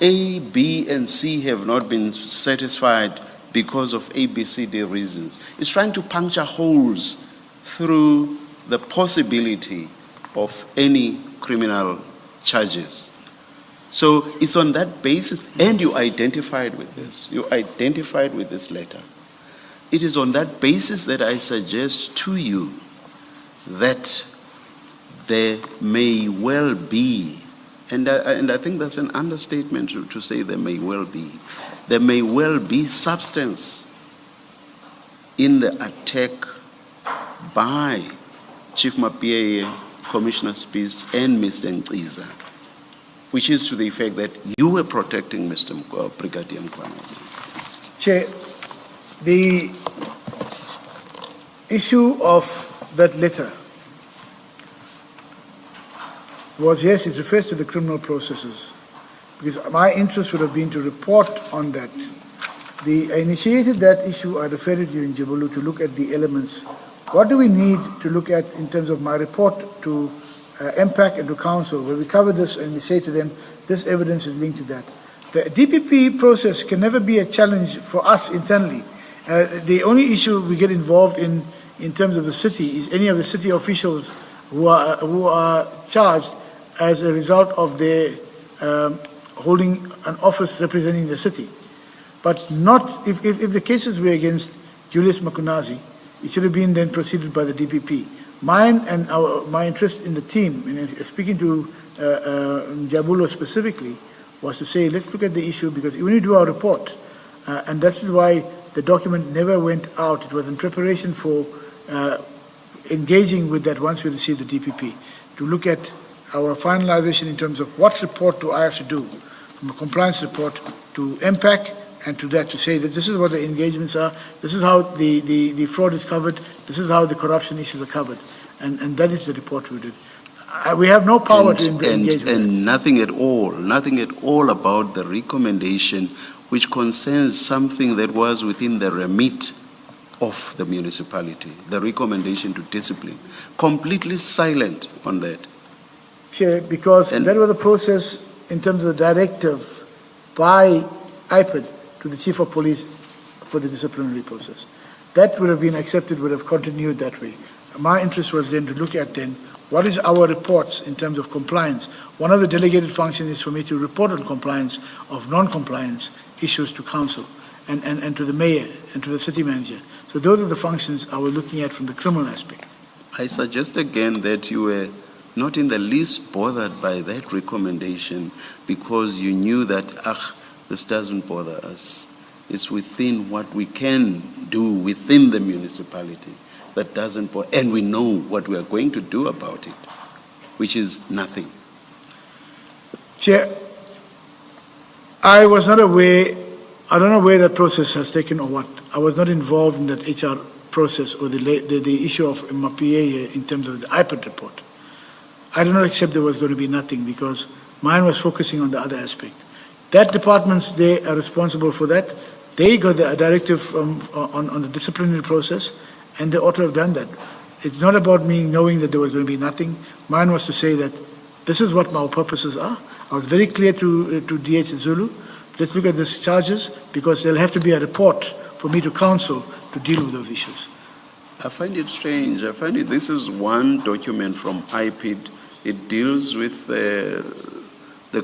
A, B, and C have not been satisfied because of A, B, C, D reasons. It's trying to puncture holes through the possibility of any criminal charges. So it's on that basis, and you identified with this. You identified with this letter. It is on that basis that I suggest to you that there may well be, and I think that's an understatement to say there may well be substance in the attack by Chief Mapieye, Commissioner Spies, and Mr. Nqiza, which is to the effect that you were protecting Mr. Brigadier Mkwanazi. Chair, the issue of that letter was, yes, it refers to the criminal processes, because my interest would have been to report on that. I initiated that issue, I referred it to you in Jabulu to look at the elements. What do we need to look at in terms of my report to MPAC and to Council, where we cover this and we say to them, this evidence is linked to that. The DPP process can never be a challenge for us internally. The only issue we get involved in terms of the city is any of the city officials who are charged as a result of their holding an office representing the city. But not, if the cases were against Julius Mkwanazi, it should have been then proceeded by the DPP. Mine and my interest in the team, and speaking to Jabulo specifically, was to say, let's look at the issue, because when you do our report, and that is why the document never went out. It was in preparation for engaging with that once we received the DPP, to look at our finalization in terms of what report do I have to do, from a compliance report to MPAC, and to that to say that this is what the engagements are, this is how the fraud is covered, this is how the corruption issues are covered, and that is the report we did. We have no power to engage with it. and nothing at all about the recommendation which concerns something that was within the remit of the municipality, the recommendation to discipline. Completely silent on that. Chair, because And- that was the process in terms of the directive by IPID to the Chief of Police for the disciplinary process. That would have been accepted, would have continued that way. My interest was then to look at then what is our reports in terms of compliance. One of the delegated functions is for me to report on compliance of non-compliance issues to council and to the mayor and to the city manager. So those are the functions I was looking at from the criminal aspect. I suggest again that you were not in the least bothered by that recommendation because you knew that, this doesn't bother us. It's within what we can do within the municipality that doesn't bother, and we know what we are going to do about it, which is nothing. Chair, I was not aware, I don't know where that process has taken or what. I was not involved in that HR process or the issue of MPA in terms of the IPID report. I did not accept there was going to be nothing because mine was focusing on the other aspect. That departments, they are responsible for that. They got the directive on the disciplinary process and they ought to have done that. It's not about me knowing that there was going to be nothing. Mine was to say that this is what our purposes are. I was very clear to DH Zulu. Let's look at these charges because there'll have to be a report for me to counsel to deal with those issues. I find it strange. I find it, this is one document from IPID. It deals with the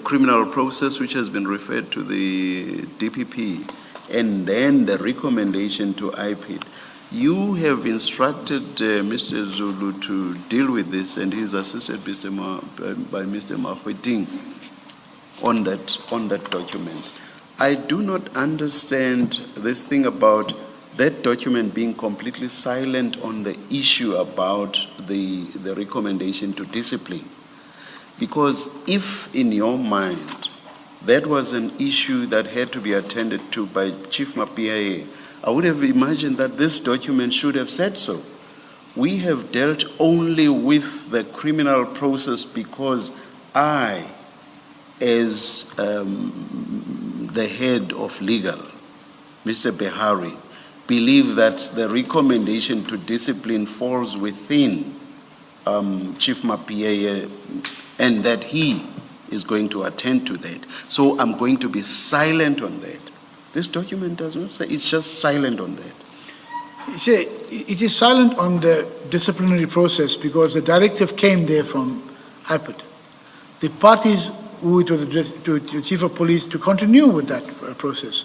criminal process which has been referred to the DPP, and then the recommendation to IPID. You have instructed Mr. Zulu to deal with this, and he's assisted by Mr. Mahweting on that document. I do not understand this thing about that document being completely silent on the issue about the recommendation to discipline. Because if in your mind that was an issue that had to be attended to by Chief Mapia, I would have imagined that this document should have said so. We have dealt only with the criminal process because I, as the head of legal, Mr. Behari, believe that the recommendation to discipline falls within Chief Mapia and that he is going to attend to that. So I'm going to be silent on that. This document does not say, it's just silent on that. See, it is silent on the disciplinary process because the directive came there from IPID. The parties who it was addressed to Chief of Police to continue with that process.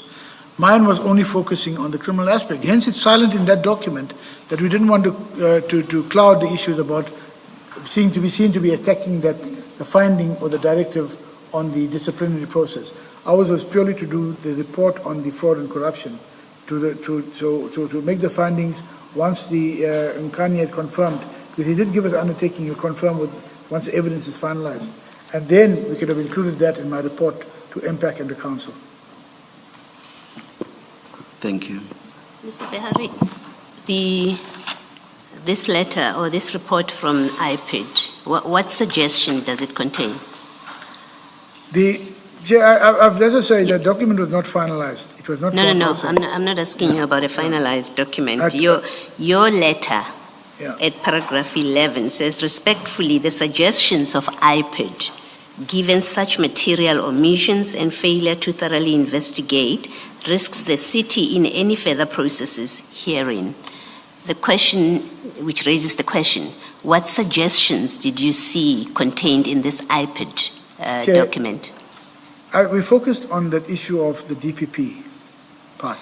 Mine was only focusing on the criminal aspect. Hence, it's silent in that document that we didn't want to cloud the issues about seen to be attacking that the finding or the directive on the disciplinary process. Ours was purely to do the report on the fraud and corruption, to make the findings once the Mkhani had confirmed, because he did give us undertaking, he'll confirm once the evidence is finalized. And then we could have included that in my report to MPAC and the council. Thank you. Mr. Behari, this letter or this report from IPID, what suggestion does it contain? I've let us say the document was not finalized. It was not. No. I'm not asking you about a finalized document. Your letter at paragraph 11 says, respectfully, the suggestions of IPID, given such material omissions and failure to thoroughly investigate, risks the city in any further processes herein. The question, which raises the question, what suggestions did you see contained in this IPID document? We focused on that issue of the DPP part.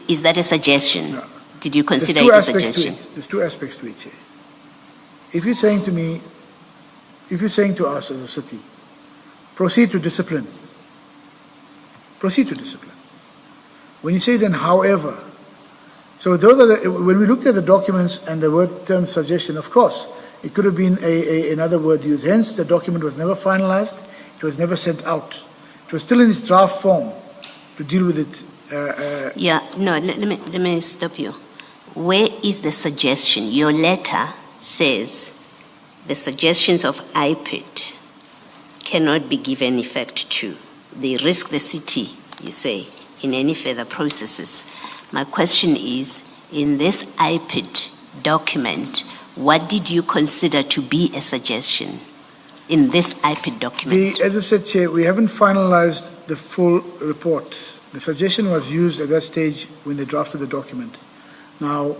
Is that a suggestion? No. Did you consider it a suggestion? There's two aspects to it, Chair. If you're saying to us as a city, proceed to discipline. Proceed to discipline. When you say then, however, so those are when we looked at the documents and the word term suggestion, of course, it could have been another word used. Hence, the document was never finalized. It was never sent out. It was still in its draft form to deal with it. Let me stop you. Where is the suggestion? Your letter says the suggestions of IPID cannot be given effect to. They risk the city, you say, in any further processes. My question is, in this IPID document, what did you consider to be a suggestion in this IPID document? As I said, Chair, we haven't finalized the full report. The suggestion was used at that stage when they drafted the document. Now,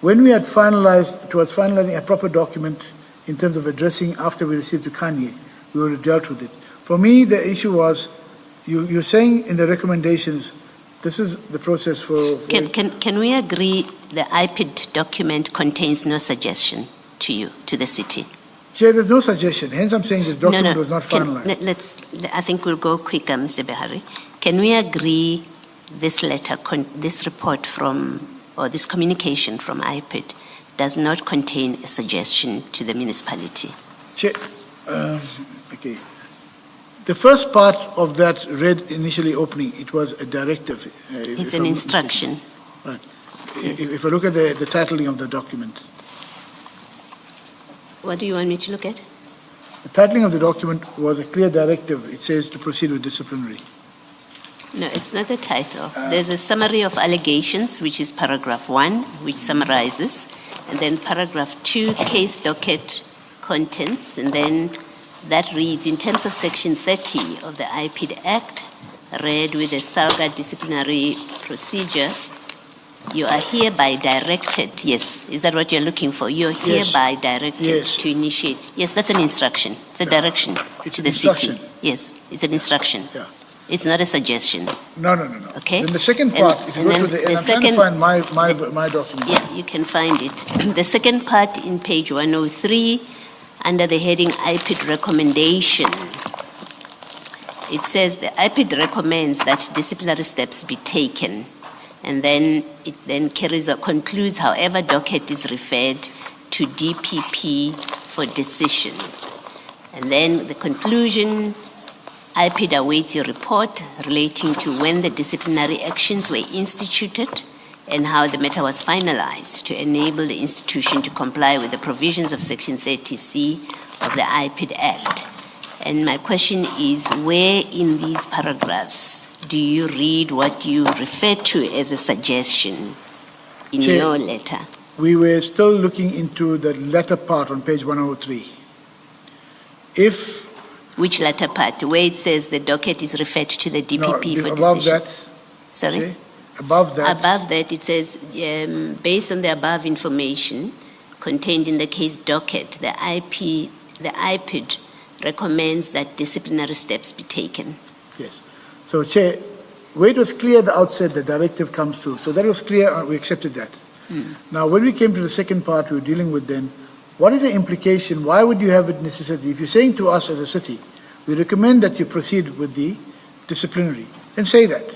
when we had finalized, towards finalizing a proper document in terms of addressing after we received to Kanye, we would have dealt with it. For me, the issue was, you're saying in the recommendations, this is the process for... Can we agree the IPID document contains no suggestion to you, to the city? Chair, there's no suggestion. Hence, I'm saying this document was not finalized. I think we'll go quicker, Mr. Behari. Can we agree this letter, this report from, or this communication from IPID does not contain a suggestion to the municipality? Chair, okay. The first part of that read initially opening, it was a directive. It's an instruction. Right. Yes. If I look at the titling of the document. What do you want me to look at? The titling of the document was a clear directive. It says to proceed with disciplinary. No, it's not the title. There's a summary of allegations, which is paragraph 1, which summarizes, and then paragraph 2, case docket contents, and then that reads, in terms of section 30 of the IPID Act, read with a SALGA disciplinary procedure, you are hereby directed, yes, is that what you're looking for? You're hereby directed to initiate. Yes, that's an instruction. It's a direction to the city. Yes, it's an instruction. Yeah. It's not a suggestion. No. Okay. Then the second part, if you go to the, and I'm trying to find my document. Yeah, you can find it. The second part in page 103, under the heading IPID recommendation, it says the IPID recommends that disciplinary steps be taken. And then it then concludes, however, docket is referred to DPP for decision. And then the conclusion, IPID awaits your report relating to when the disciplinary actions were instituted and how the matter was finalized to enable the institution to comply with the provisions of Section 30C of the IPID Act. And my question is, where in these paragraphs do you read what you refer to as a suggestion in Chair, your letter? We were still looking into the latter part on page 103. Which latter part? Where it says the docket is referred to the DPP for above decision. that. Sorry? Okay. Above that. Above that, it says, based on the above information contained in the case docket, the IPID recommends that disciplinary steps be taken. Yes. So, Chair, where it was clear at the outset the directive comes through. So that was clear, we accepted that. Now, when we came to the second part we were dealing with then, what is the implication? Why would you have it necessity? If you're saying to us as a city, we recommend that you proceed with the disciplinary, then say that.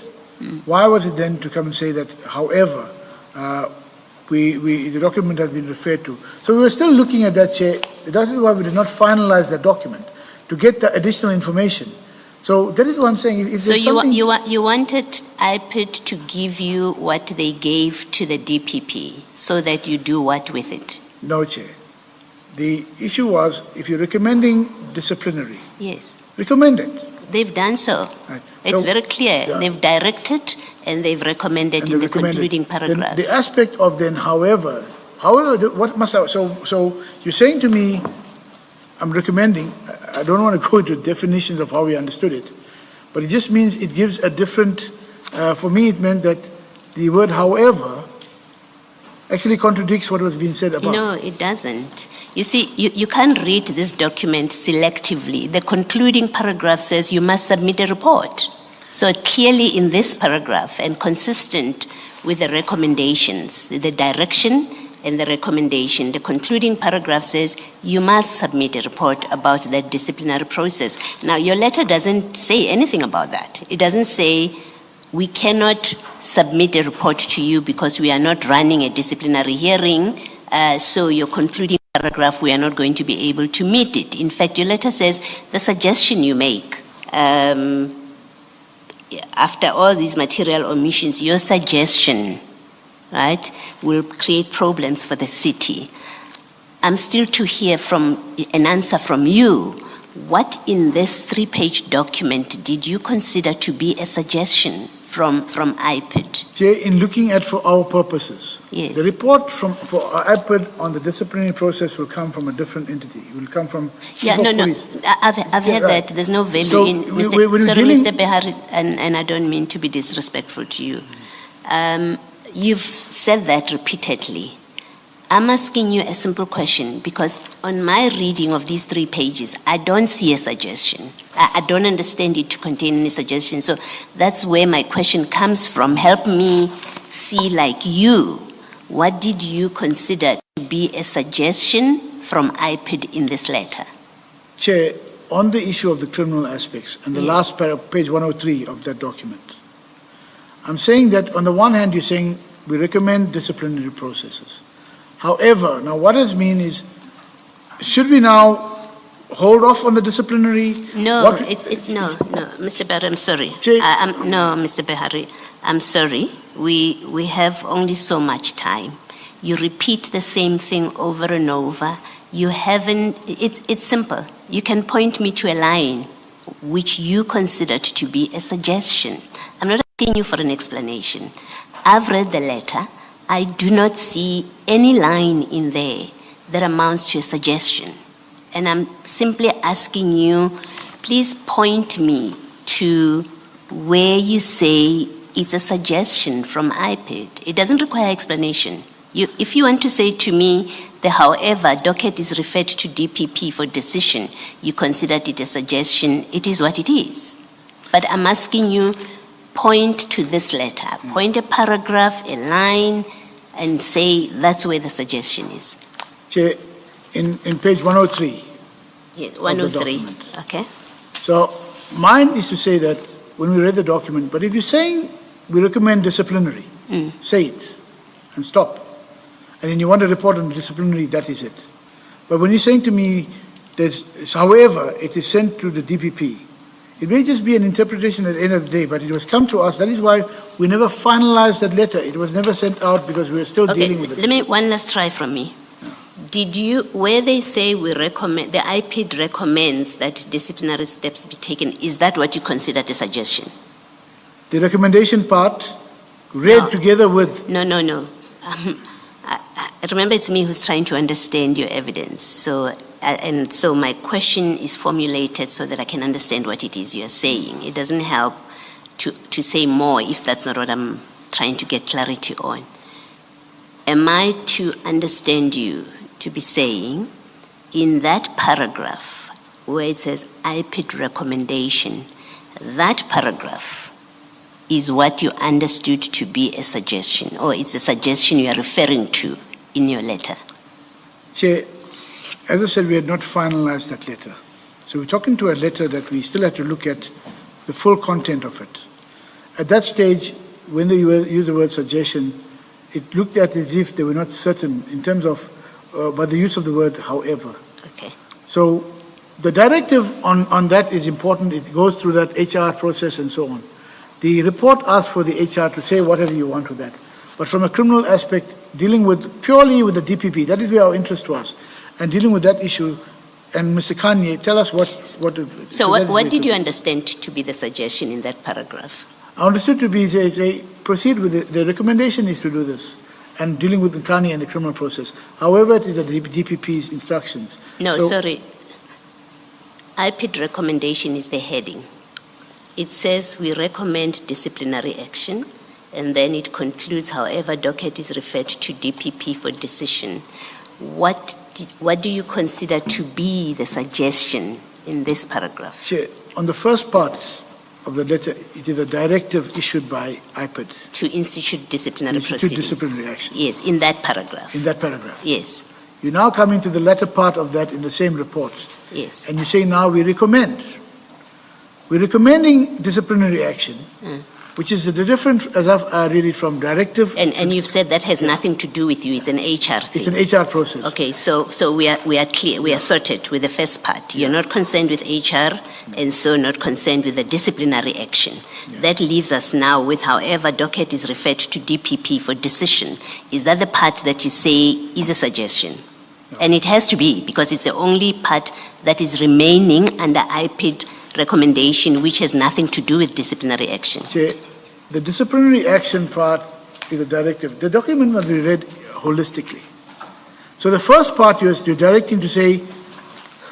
Why was it then to come and say that, however, the document has been referred to? So we were still looking at that, Chair. That is why we did not finalize that document, to get the additional information. So that is what I'm saying. If So something... you wanted IPID to give you what they gave to the DPP so that you do what with it? No, Chair. The issue was, if you're recommending disciplinary, Yes. recommend it. They've done so. Right. It's So, very clear. yeah. They've directed and they've recommended And in they the recommended. concluding Then paragraphs. the aspect of then, however, what must I, so you're saying to me, I'm recommending, I don't want to go into definitions of how we understood it, but it just means it gives a different, for me it meant that the word however actually contradicts what was being said above. No, it doesn't. You see, you can't read this document selectively. The concluding paragraph says you must submit a report. So clearly in this paragraph and consistent with the recommendations, the direction and the recommendation, the concluding paragraph says you must submit a report about that disciplinary process. Now, your letter doesn't say anything about that. It doesn't say we cannot submit a report to you because we are not running a disciplinary hearing, so your concluding paragraph, we are not going to be able to meet it. In fact, your letter says the suggestion you make, after all these material omissions, your suggestion, right, will create problems for the city. I'm still to hear an answer from you. What in this 3-page document did you consider to be a suggestion from IPID? Chair, in looking at for our purposes, Yes. the report for IPID on the disciplinary process will come from a different entity. It will come from Yeah, Chief of no. Police. I've Yeah, heard right. that. There's no value So in when Mr. we're Sorry, dealing- Mr. Behari, and I don't mean to be disrespectful to you. You've said that repeatedly. I'm asking you a simple question because on my reading of these 3 pages, I don't see a suggestion. I don't understand it to contain any suggestion. So that's where my question comes from. Help me see, like you, what did you consider to be a suggestion from IPID in this letter? Chair, on the issue of the criminal aspects and the last page 103 of that document, I'm saying that on the one hand, you're saying we recommend disciplinary processes. However, now what does mean is, should we now hold off on the disciplinary? No, What- no, Mr. Behari, I'm sorry. Chair- No, Mr. Behari, I'm sorry. We have only so much time. You repeat the same thing over and over. You haven't, it's simple. You can point me to a line which you considered to be a suggestion. I'm not asking you for an explanation. I've read the letter. I do not see any line in there that amounts to a suggestion. And I'm simply asking you, please point me to where you say it's a suggestion from IPID. It doesn't require explanation. If you want to say to me, however, docket is referred to DPP for decision, you considered it a suggestion, it is what it is. But I'm asking you, point to this letter, point a paragraph, a line, and say that's where the suggestion is. Chair, in page 103. Yes, 103. document. Okay. So mine is to say that when we read the document, but if you're saying we recommend disciplinary, say it and stop. And then you want to report on disciplinary, that is it. But when you're saying to me, however, it is sent to the DPP, it may just be an interpretation at the end of the day, but it was come to us. That is why we never finalized that letter. It was never sent out because we were still Okay, dealing with it. let me, one last try from me. Did you, where they say we recommend, the IPID recommends that disciplinary steps be taken, is that what you considered a suggestion? The recommendation part, read No. together with, No. I remember it's me who's trying to understand your evidence. So my question is formulated so that I can understand what it is you're saying. It doesn't help to say more if that's not what I'm trying to get clarity on. Am I to understand you to be saying in that paragraph where it says IPID recommendation, that paragraph is what you understood to be a suggestion, or it's a suggestion you are referring to in your letter? Chair, as I said, we had not finalized that letter. So we're talking to a letter that we still have to look at the full content of it. At that stage, when they use the word suggestion, it looked at as if they were not certain in terms of, by the use of the word however. Okay. So the directive on that is important. It goes through that HR process and so on. The report asks for the HR to say whatever you want with that. But from a criminal aspect, dealing with purely with the DPP, that is where our interest was. And dealing with that issue, and Mr. Kanye, tell us what So that is what very did you clear. understand to be the suggestion in that paragraph? I understood to be, say proceed with the recommendation is to do this, and dealing with the Kanye and the criminal process. However, it is the DPP's instructions. No, So- sorry. IPID recommendation is the heading. It says we recommend disciplinary action, and then it concludes, however, docket is referred to DPP for decision. What do you consider to be the suggestion in this paragraph? Chair, on the first part of the letter, it is a directive issued by IPID. To institute disciplinary Institute proceedings. disciplinary action. Yes, in that paragraph. In that paragraph. Yes, You now come into the latter part of that in the same report, yes. and you say now we recommend. We're recommending disciplinary action, which is the difference, as I read it, from directive. And you've said that has nothing to do with you. It's an HR thing. It's an HR process. Okay, so we are clear. We are sorted with the first part. You're not concerned with HR, and so not concerned with the disciplinary action. That leaves us now with however docket is referred to DPP for decision. Is that the part that you say is a suggestion? And it has to be, because it's the only part that is remaining under IPID recommendation, which has nothing to do with disciplinary action. Chair, the disciplinary action part is a directive. The document must be read holistically. So the first part is you're directing to say,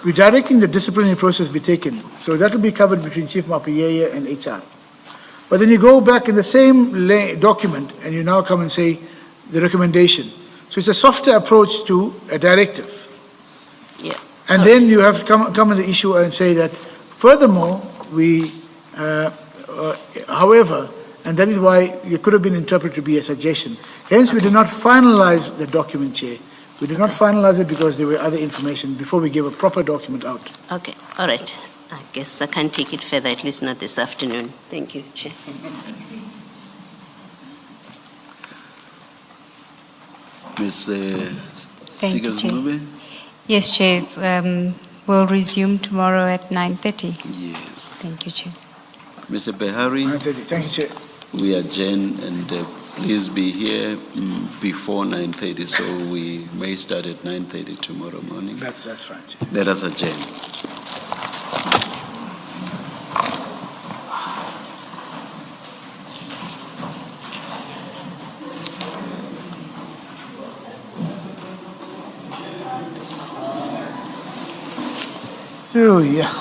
we're directing the disciplinary process be taken. So that will be covered between Chief Mapuyeye and HR. But then you go back in the same document and you now come and say the recommendation. So it's a softer approach to a directive. Yeah. And then you have to come on the issue and say that, furthermore, however, and that is why it could have been interpreted to be a suggestion. Hence, we did not finalize the document, Chair. We did not finalize it because there were other information before we gave a proper document out. Okay, all right. I guess I can't take it further, at least not this afternoon. Thank you, Chair. Ms. Thank you, Chair. Sigazmube? Yes, Chair. We'll resume tomorrow at 9:30. Yes. Thank you, Chair. Mr. Behari, 9:30. Thank you, Chair. we adjourn, and please be here before 9:30, so we may start at 9:30 tomorrow morning. That's fine, Chair. Let us adjourn. Oh, yeah.